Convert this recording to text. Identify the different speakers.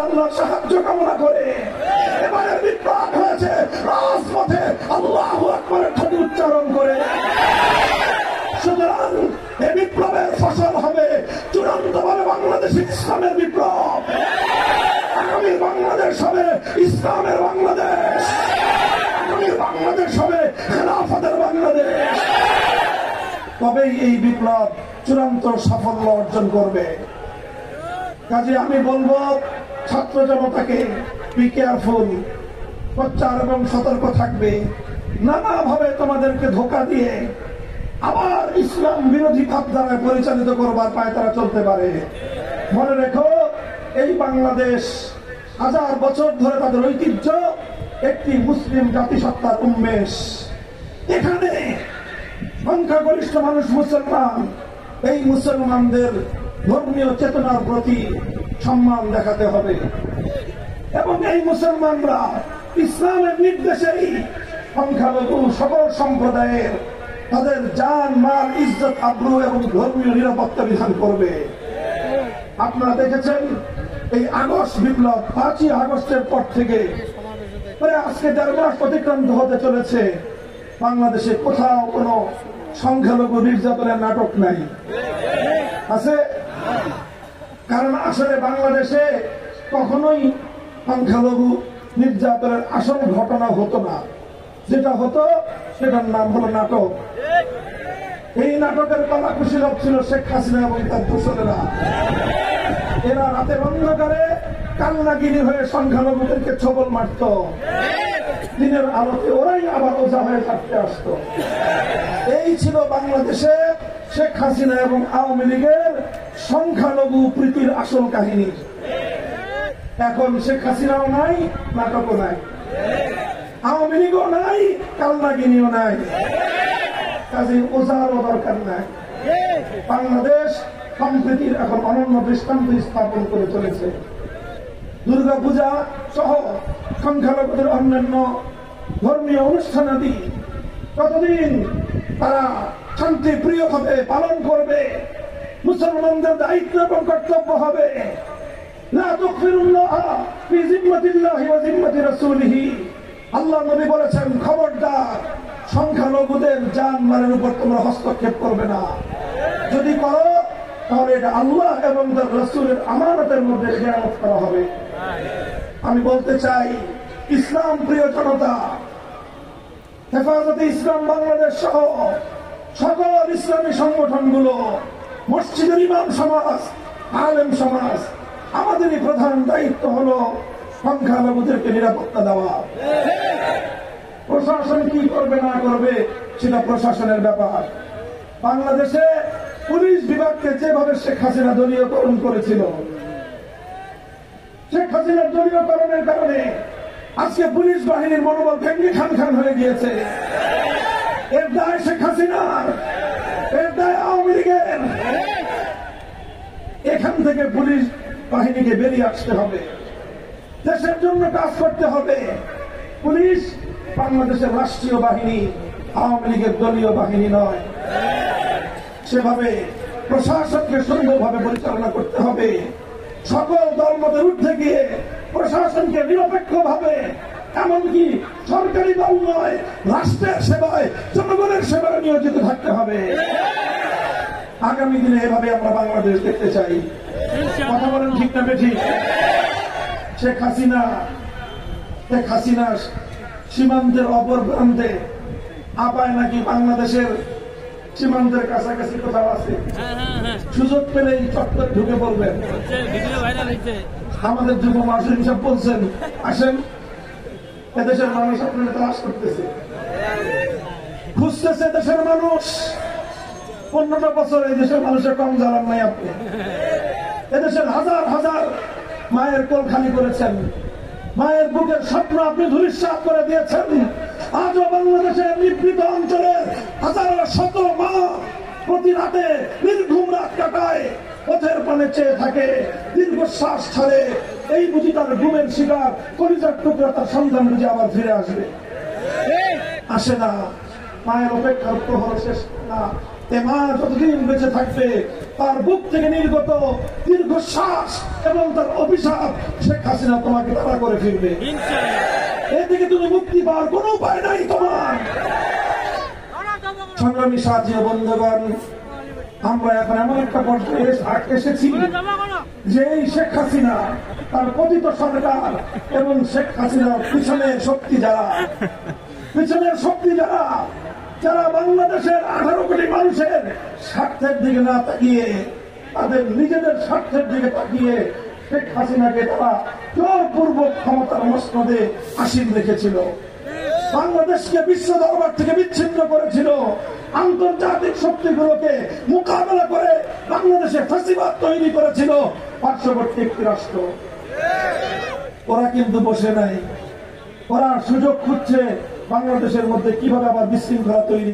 Speaker 1: আল্লাহ সাহায্য কামনা করে এবারের বিপ্লব হয়েছে রাজপথে আল্লাহু আকবারের ধ্বনি উচ্চারণ করে। সুতরাং এই বিপ্লবের ফসল হবে চূড়ান্তভাবে বাংলাদেশে ইসলামের বিপ্লব। আগামী বাংলাদেশ হবে ইসলামের বাংলাদেশ, আগামী বাংলাদেশ হবে খেলাফতের বাংলাদেশ। তবেই এই বিপ্লব চূড়ান্ত সাফল্য অর্জন করবে। কাজে আমি বলবো ছাত্র জনতাকে বি কেয়ারফুল, সোচ্চার এবং সতর্ক থাকবে। নানাভাবে তোমাদেরকে ধোঁকা দিয়ে আবার ইসলাম বিরোধী ভাবধারায় পরিচালিত করবার পায়ে তারা চলতে পারে। মনে রেখো, এই বাংলাদেশ হাজার বছর ধরে তাদের ঐতিহ্য একটি মুসলিম জাতিসত্তার উন্মেষ। এখানে সংখ্যাগরিষ্ঠ মানুষ মুসলমান। এই মুসলমানদের ধর্মীয় চেতনার প্রতি সম্মান দেখাতে হবে এবং এই মুসলমানরা ইসলামের নির্দেশেই সংখ্যালঘু সকল সম্প্রদায়ের তাদের জান মাল ইজ্জত আবরু এবং ধর্মীয় নিরাপত্তা বিধান করবে। আপনারা দেখেছেন এই আগস্ট বিপ্লব 5ই আগস্টের পর থেকে প্রায় আজকে 1.5 মাস অতিক্রান্ত হতে চলেছে। বাংলাদেশে কোথাও কোনো সংখ্যালঘু নির্যাতনের নাটক নাই, আছে? কারণ আসলে বাংলাদেশে কখনোই সংখ্যালঘু নির্যাতনের আসল ঘটনা হতো না। যেটা হতো সেটার নাম হলো নাটক। এই নাটকের কলা কুশীলব ছিল শেখ হাসিনা এবং তার দোসরেরা। এরা রাতের অন্ধকারে কান্নাগিরি হয়ে সংখ্যালঘুদেরকে ছবল মারত, দিনের আলোতে ওরাই আবার ওঝা হয়ে থাকতে আসতো। এই ছিল বাংলাদেশে শেখ হাসিনা এবং আওয়ামী লীগের সংখ্যালঘু প্রীতির আসল কাহিনী। এখন শেখ হাসিনাও নাই, নাটকও নাই, আওয়ামী লীগও নাই, কালনাগিনীও নাই, কাজে ওঝারও দরকার নাই। বাংলাদেশ সম্প্রীতির এখন অনন্য দৃষ্টান্ত স্থাপন করে চলেছে। দুর্গা পূজা সহ সংখ্যালঘুদের অন্যান্য ধর্মীয় অনুষ্ঠানাদি ততদিন তারা শান্তি প্রিয়ভাবে পালন করবে। মুসলমানদের দায়িত্ব এবং কর্তব্য হবে আল্লাহ নবী বলেছেন, খবরদার সংখ্যালঘুদের জান মালের উপর তোমরা হস্তক্ষেপ করবে না। যদি করো তাহলে এটা আল্লাহ এবং তার রাসূলের আমানতের মধ্যে খেয়ানত করা হবে। আমি বলতে চাই, ইসলাম প্রিয় জনতা, হেফাজতে ইসলাম বাংলাদেশ সহ সকল ইসলামী সংগঠনগুলো, মসজিদের ইমাম সমাজ, আলেম সমাজ, আমাদেরই প্রধান দায়িত্ব হলো সংখ্যালঘুদেরকে নিরাপত্তা দেওয়া। প্রশাসন কি করবে না করবে সেটা প্রশাসনের ব্যাপার। বাংলাদেশে পুলিশ বিভাগকে যেভাবে শেখ হাসিনা দলীয়করণ করেছিল, শেখ হাসিনার দলীয়করণের কারণে আজকে পুলিশ বাহিনীর মনোবল ভেঙে খান খান হয়ে গিয়েছে। এর দায় শেখ হাসিনার, এর দায় আওয়ামী লীগের। এখান থেকে পুলিশ বাহিনীকে বেরিয়ে আসতে হবে, দেশের জন্য কাজ করতে হবে। পুলিশ বাংলাদেশের রাষ্ট্রীয় বাহিনী, আওয়ামী লীগের দলীয় বাহিনী নয়। সেভাবে প্রশাসনকে সুন্দরভাবে পরিচালনা করতে হবে। সকল দলমতের ঊর্ধ্বে গিয়ে প্রশাসনকে নিরপেক্ষভাবে, এমনকি সরকারি দল নয়, রাষ্ট্রের সেবায়, জনগণের সেবায় নিয়োজিত থাকতে হবে। আগামী দিনে এভাবে আমরা বাংলাদেশ দেখতে চাই। কথা বলেন ঠিক না বেঠিক? শেখ হাসিনা সীমান্তের অপর প্রান্তে আপায় নাকি বাংলাদেশের সীমান্তের কাছাকাছি কোথাও আছে, সুযোগ পেলেই চত্বরে ঢুকে পড়বেন। আমাদের যুব মাসুম সব বলছেন, আসেন, এদেশের মানুষ আপনারা তালাশ করতেছে, খুঁজতেছে দেশের মানুষ। 15টা বছর এই দেশের মানুষের কম জ্বালান নাই আপনি। এদেশের হাজার হাজার মায়ের কোল খালি করেছেন, মায়ের বুকের স্বপ্ন আপনি ধূলিসাৎ করে দিয়েছেন। আজও বাংলাদেশের নিভৃত অঞ্চলের হাজার শত মা প্রতি রাতে নির্ঘুম রাত কাটায়, পথের পানে চেয়ে থাকে, দীর্ঘশ্বাস ছাড়ে। এই বুঝি তার ঘুমের শিকার, কলিজার টুকরা তার সন্তান বুঝি আবার ফিরে আসবে? আসে না। মায়ের অপেক্ষার প্রহর শেষ না, এ মা যতদিন বেঁচে থাকবে তার বুক থেকে নির্গত দীর্ঘশ্বাস এবং তার অভিশাপ শেখ হাসিনা তোমাকে তাড়া করে ফিরবে। এ থেকে তুমি মুক্তি পাওয়ার কোনো উপায় নাই তোমার। সংগ্রামী সাথী ও বন্ধুগণ, আমরা এখন এমন একটা পর্যায়ে এসেছি যে এই শেখ হাসিনা, তার পতিত সরকার এবং শেখ হাসিনার পিছনের শক্তি যারা বাংলাদেশের 18 কোটি মানুষের স্বার্থের দিকে না তাকিয়ে তাদের নিজেদের স্বার্থের দিকে তাকিয়ে শেখ হাসিনাকে তারা জোরপূর্বক ক্ষমতার মসনদে আসীন রেখেছিল, বাংলাদেশকে বিশ্ব দরবার থেকে বিচ্ছিন্ন করেছিল, আন্তর্জাতিক শক্তিগুলোকে মোকাবেলা করে বাংলাদেশে ফ্যাসিবাদ তৈরি করেছিল পার্শ্ববর্তী একটি রাষ্ট্র। ওরা কিন্তু বসে নাই, ওরা সুযোগ খুঁজছে বাংলাদেশের মধ্যে কিভাবে আবার বিশৃঙ্খলা তৈরি